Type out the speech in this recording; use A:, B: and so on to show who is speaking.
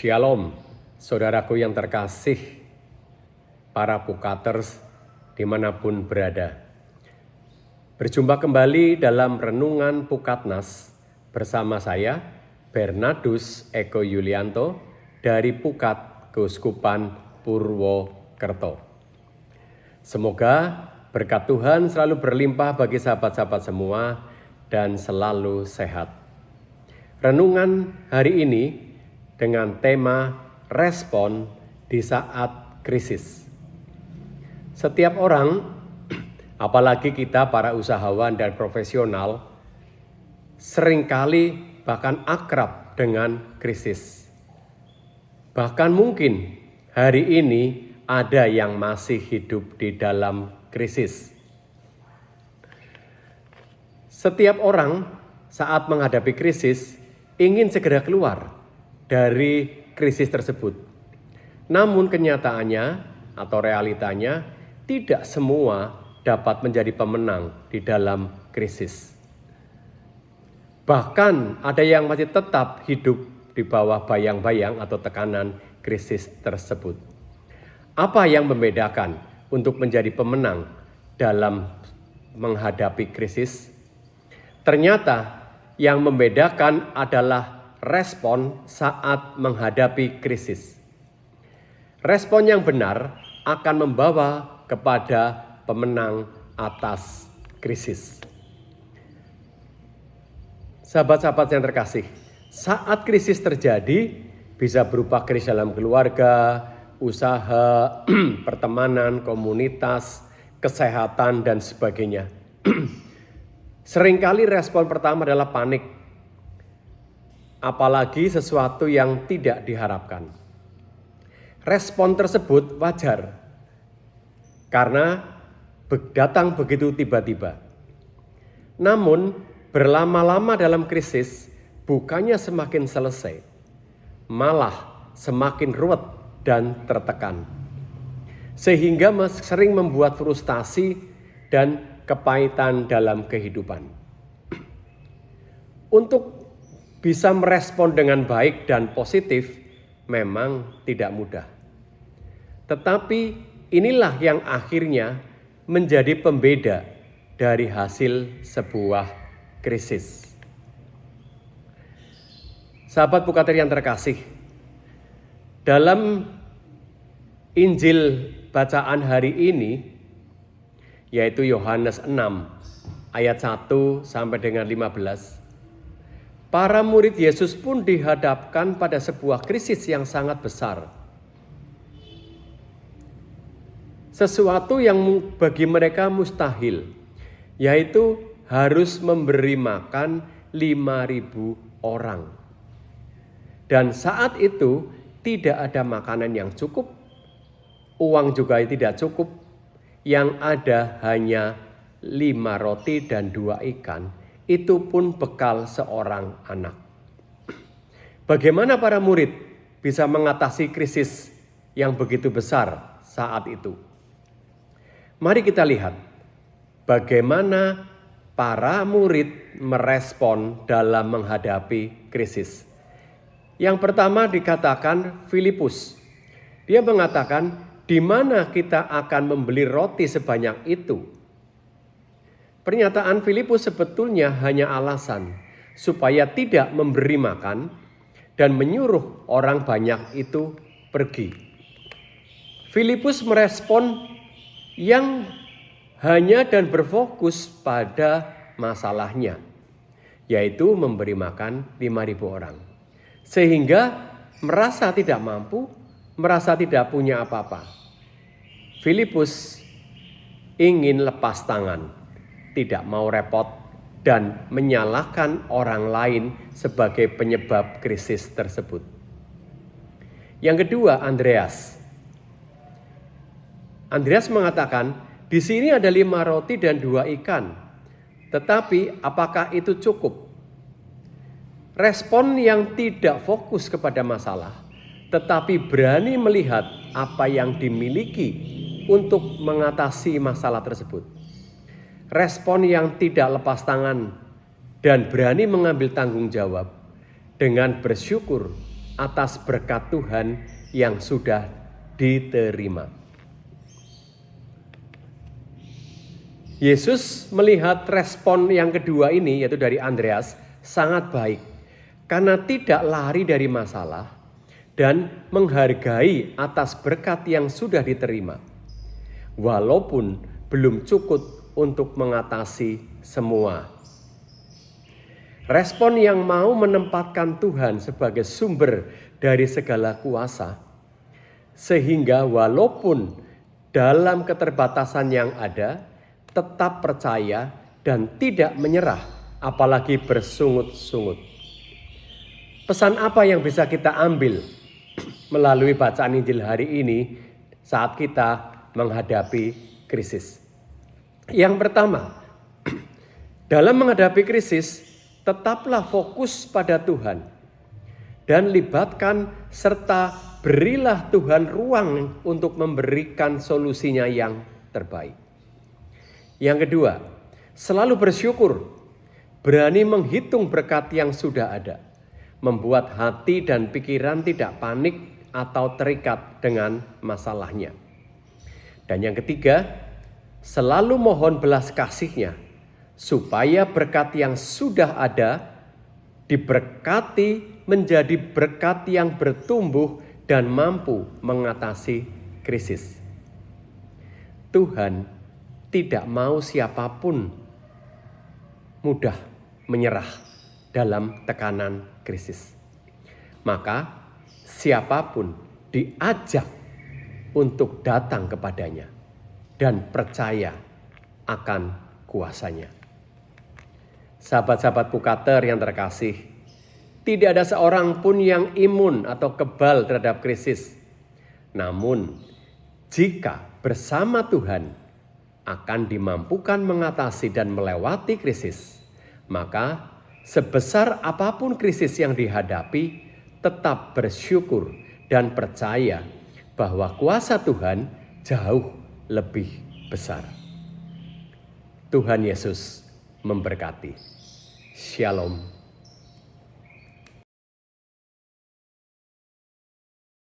A: Shalom, saudaraku yang terkasih, para Pukaters dimanapun berada. Berjumpa kembali dalam Renungan Pukatnas bersama saya, Bernardus Eko Yulianto dari Pukat Keuskupan Purwokerto. Semoga berkat Tuhan selalu berlimpah bagi sahabat-sahabat semua dan selalu sehat. Renungan hari ini dengan tema respon di saat krisis. Setiap orang, apalagi kita para usahawan dan profesional, seringkali bahkan akrab dengan krisis. Bahkan mungkin hari ini ada yang masih hidup di dalam krisis. Setiap orang saat menghadapi krisis ingin segera keluar dari krisis tersebut. Namun kenyataannya atau realitanya tidak semua dapat menjadi pemenang di dalam krisis. Bahkan ada yang masih tetap hidup di bawah bayang-bayang atau tekanan krisis tersebut. Apa yang membedakan untuk menjadi pemenang dalam menghadapi krisis? Ternyata yang membedakan adalah respon saat menghadapi krisis. Respon yang benar akan membawa kepada pemenang atas krisis. Sahabat-sahabat yang terkasih, saat krisis terjadi bisa berupa krisis dalam keluarga, usaha, pertemanan, komunitas, kesehatan, dan sebagainya. Seringkali respon pertama adalah panik. Apalagi sesuatu yang tidak diharapkan. Respon tersebut wajar karena datang begitu tiba-tiba. Namun berlama-lama dalam krisis bukannya semakin selesai, malah semakin ruwet dan tertekan. Sehingga sering membuat frustasi dan kepahitan dalam kehidupan. Untuk bisa merespon dengan baik dan positif memang tidak mudah. Tetapi inilah yang akhirnya menjadi pembeda dari hasil sebuah krisis. Sahabat Pukater yang terkasih, dalam Injil bacaan hari ini, yaitu Yohanes 6 ayat 1 sampai dengan 15, para murid Yesus pun dihadapkan pada sebuah krisis yang sangat besar. Sesuatu yang bagi mereka mustahil, yaitu harus memberi makan 5.000 orang. Dan saat itu tidak ada makanan yang cukup, uang juga tidak cukup, yang ada hanya 5 roti dan 2 ikan. Itu pun bekal seorang anak. Bagaimana para murid bisa mengatasi krisis yang begitu besar saat itu? Mari kita lihat bagaimana para murid merespon dalam menghadapi krisis. Yang pertama dikatakan Filipus. Dia mengatakan, di mana kita akan membeli roti sebanyak itu? Pernyataan Filipus sebetulnya hanya alasan supaya tidak memberi makan dan menyuruh orang banyak itu pergi. Filipus merespon yang hanya dan berfokus pada masalahnya, yaitu memberi makan 5.000 orang. Sehingga merasa tidak mampu, merasa tidak punya apa-apa. Filipus ingin lepas tangan, tidak mau repot dan menyalahkan orang lain sebagai penyebab krisis tersebut. Yang kedua, Andreas. Andreas mengatakan, di sini ada 5 roti dan 2 ikan. Tetapi apakah itu cukup? Respon yang tidak fokus kepada masalah, tetapi berani melihat apa yang dimiliki untuk mengatasi masalah tersebut. Respon yang tidak lepas tangan dan berani mengambil tanggung jawab dengan bersyukur atas berkat Tuhan yang sudah diterima. Yesus melihat respon yang kedua ini, yaitu dari Andreas, sangat baik karena tidak lari dari masalah dan menghargai atas berkat yang sudah diterima, walaupun belum cukup untuk mengatasi semua. Respon yang mau menempatkan Tuhan sebagai sumber dari segala kuasa, sehingga walaupun dalam keterbatasan yang ada, tetap percaya dan tidak menyerah, apalagi bersungut-sungut. Pesan apa yang bisa kita ambil melalui bacaan Injil hari ini saat kita menghadapi krisis? Yang pertama, dalam menghadapi krisis, tetaplah fokus pada Tuhan dan libatkan serta berilah Tuhan ruang untuk memberikan solusinya yang terbaik. Yang kedua, selalu bersyukur, berani menghitung berkat yang sudah ada, membuat hati dan pikiran tidak panik atau terikat dengan masalahnya. Dan yang ketiga, selalu mohon belas kasih-Nya, supaya berkat yang sudah ada diberkati menjadi berkat yang bertumbuh dan mampu mengatasi krisis. Tuhan tidak mau siapapun mudah menyerah dalam tekanan krisis. Maka siapapun diajak untuk datang kepadanya dan percaya akan kuasanya. Sahabat-sahabat Pukater yang terkasih, tidak ada seorang pun yang imun atau kebal terhadap krisis. Namun, jika bersama Tuhan akan dimampukan mengatasi dan melewati krisis, maka sebesar apapun krisis yang dihadapi, tetap bersyukur dan percaya bahwa kuasa Tuhan jauh lebih besar. Tuhan Yesus memberkati. Shalom.